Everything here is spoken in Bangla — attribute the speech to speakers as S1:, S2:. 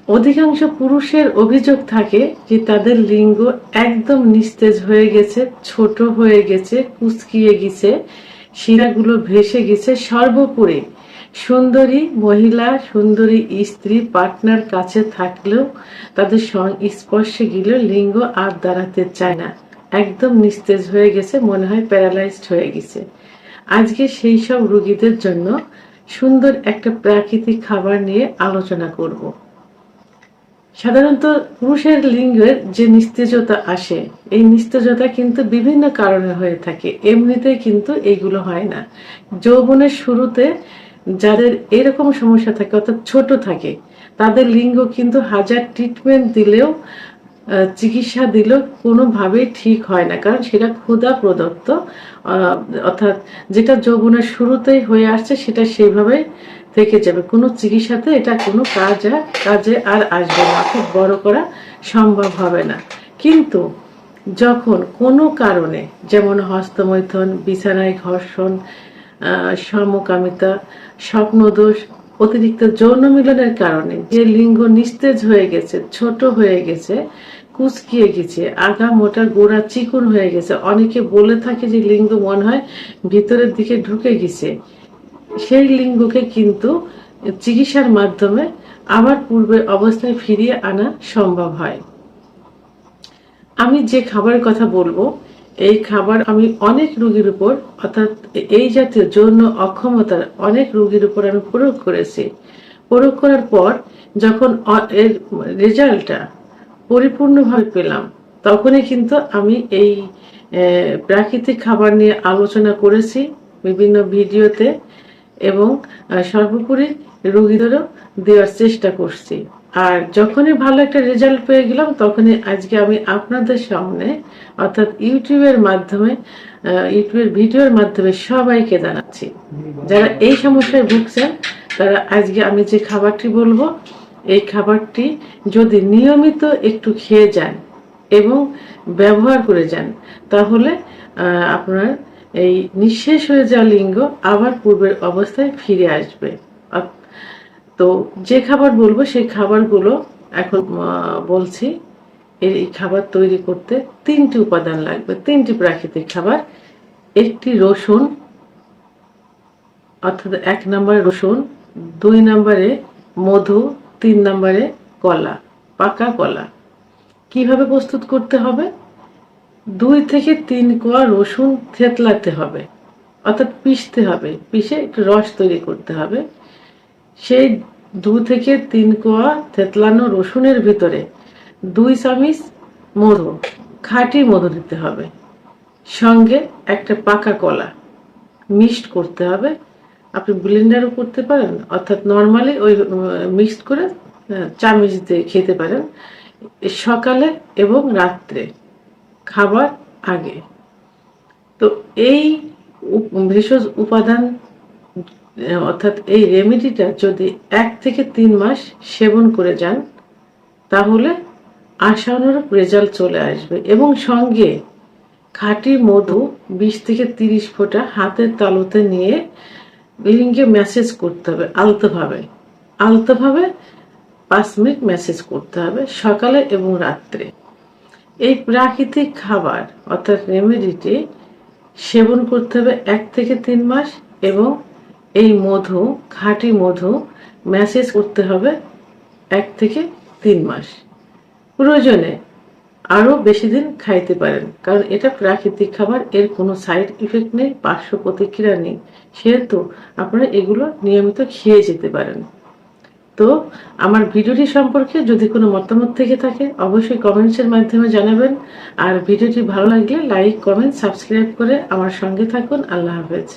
S1: অধিকাংশ পুরুষের অভিযোগ থাকে যে তাদের লিঙ্গ একদম নিস্তেজ হয়ে গেছে, ছোট হয়ে গেছে, কুঁচকিয়ে গেছে, শিরাগুলো ভেসে গেছে। সর্বোপরি সুন্দরী মহিলা, সুন্দরী স্ত্রী, পার্টনার কাছে থাকলেও তাদের স্পর্শে গেলেও লিঙ্গ আর দাঁড়াতে চায় না, একদম নিস্তেজ হয়ে গেছে, মনে হয় প্যারালাইজড হয়ে গেছে। আজকে সেই সব রোগীদের জন্য সুন্দর একটা প্রাকৃতিক খাবার নিয়ে আলোচনা করব। সাধারণত পুরুষের লিঙ্গের যে নিস্তেজতা আসে, এই নিস্তেজতা কিন্তু বিভিন্ন কারণে হয়ে থাকে, এমনিতে কিন্তু এগুলো হয় না। যৌবনের শুরুতে যাদের এরকম সমস্যা থাকে, অর্থাৎ ছোট থাকে, তাদের লিঙ্গ কিন্তু হাজার ট্রিটমেন্ট দিলেও, চিকিৎসা দিলেও কোনোভাবেই ঠিক হয় না, কারণ সেটা ক্ষুধা প্রদত্ত, অর্থাৎ যেটা যৌবনের শুরুতেই হয়ে আসছে সেটা সেইভাবে থেকে যাবে, কোনো চিকিৎসাতে এটা কোনো কাজে আর আসবে না, খুব বড় করা সম্ভব হবে না। কিন্তু যখন কোনো কারণে, যেমন হস্তমৈথুন, বিছানায় ঘর্ষণ, সমকামিতা, স্বপ্নদোষ, অতিরিক্ত যৌন মিলনের কারণে যে লিঙ্গ নিস্তেজ হয়ে গেছে, ছোট হয়ে গেছে, কুচকিয়ে গেছে, আগা মোটা গোড়া চিকন হয়ে গেছে, অনেকে বলে থাকে যে লিঙ্গ মনে হয় ভিতরের দিকে ঢুকে গেছে, সেই লিঙ্গকে কিন্তু চিকিৎসার মাধ্যমে আবার পূর্বের অবস্থায় ফিরিয়ে আনা সম্ভব হয়। আমি যে খাবারের কথা বলবো, এই খাবার আমি অনেক রোগীর উপর, অর্থাৎ এই জাতীয় যৌন অক্ষমতার অনেক রোগীর উপর আমি প্রয়োগ করেছি। প্রয়োগ করার পর যখন এর রেজাল্টটা পরিপূর্ণভাবে পেলাম, তখনই কিন্তু আমি এই প্রাকৃতিক খাবার নিয়ে আলোচনা করেছি বিভিন্ন ভিডিওতে, এবং সর্বোপরি রোগীদেরও দেওয়ার চেষ্টা করছি। আর যখনই ভালো একটা রেজাল্ট পেয়ে গেলাম, তখনই আজকে আমি আপনাদের সামনে, অর্থাৎ ইউটিউবের মাধ্যমে, ইউটিউবের ভিডিওর মাধ্যমে সবাইকে জানাচ্ছি। যারা এই সমস্যায় ভুগছেন, তারা আজকে আমি যে খাবারটি বলবো, এই খাবারটি যদি নিয়মিত একটু খেয়ে যান এবং ব্যবহার করে যান, তাহলে আপনার এই নিঃশেষ হয়ে যাওয়া লিঙ্গ আবার পূর্বের অবস্থায় ফিরে আসবে। তো যে খাবার বলবো সেই খাবারগুলো এখন বলছি। এই খাবার তৈরি করতে 3টি উপাদান লাগবে, 3টি প্রাকৃতিক খাবার। একটি রসুন, অর্থাৎ 1 নম্বরে রসুন, 2 নম্বরে মধু, 3 নম্বরে কলা, পাকা কলা। কিভাবে প্রস্তুত করতে হবে? 2 থেকে 3 কোয়া রসুন থেতলাতে হবে, অর্থাৎ পিষতে হবে, পিষে একটু রস তৈরি করতে হবে। সেই 2 থেকে 3 কোয়া থেতলানো রসুনের ভিতরে 2 চামচ মধু, খাঁটি মধু দিতে হবে, সঙ্গে একটা পাকা কলা মিক্সড করতে হবে। আপনি ব্লেন্ডারও করতে পারেন, অর্থাৎ নর্মালি ওই মিক্সড করে চামচ দিয়ে খেতে পারেন, সকালে এবং রাত্রে খাবার আগে। তো এই ভেষজ উপাদান, অর্থাৎ এই রেমেডিটা যদি 1 থেকে 3 মাস সেবন করে যান, তাহলে আশানুরূপ রেজাল্ট চলে আসবে। এবং সঙ্গে খাঁটি মধু 20 থেকে 30 ফোঁটা হাতের তালুতে নিয়ে লিঙ্গে ম্যাসেজ করতে হবে, আলতোভাবে 5 মিনিট ম্যাসেজ করতে হবে, সকালে এবং রাত্রে। এই প্রাকৃতিক খাবার অর্থাৎ রেমেডিটি সেবন করতে হবে 1 থেকে 3 মাস, এবং এই মধু, খাঁটি মধু ম্যাসেজ করতে হবে 1 থেকে 3 মাস। প্রয়োজনে আরো বেশি দিন খাইতে পারেন, কারণ এটা প্রাকৃতিক খাবার, এর কোনো সাইড ইফেক্ট নেই, পার্শ্ব প্রতিক্রিয়া নেই, সেহেতু আপনারা এগুলো নিয়মিত খেয়ে যেতে পারেন। তো আমার ভিডিওটি সম্পর্কে যদি কোনো মতামত থেকে থাকে, অবশ্যই কমেন্টসের মাধ্যমে জানাবেন। আর ভিডিওটি ভালো লাগলে লাইক, কমেন্ট, সাবস্ক্রাইব করে আমার সঙ্গে থাকুন। আল্লাহ হাফেজ।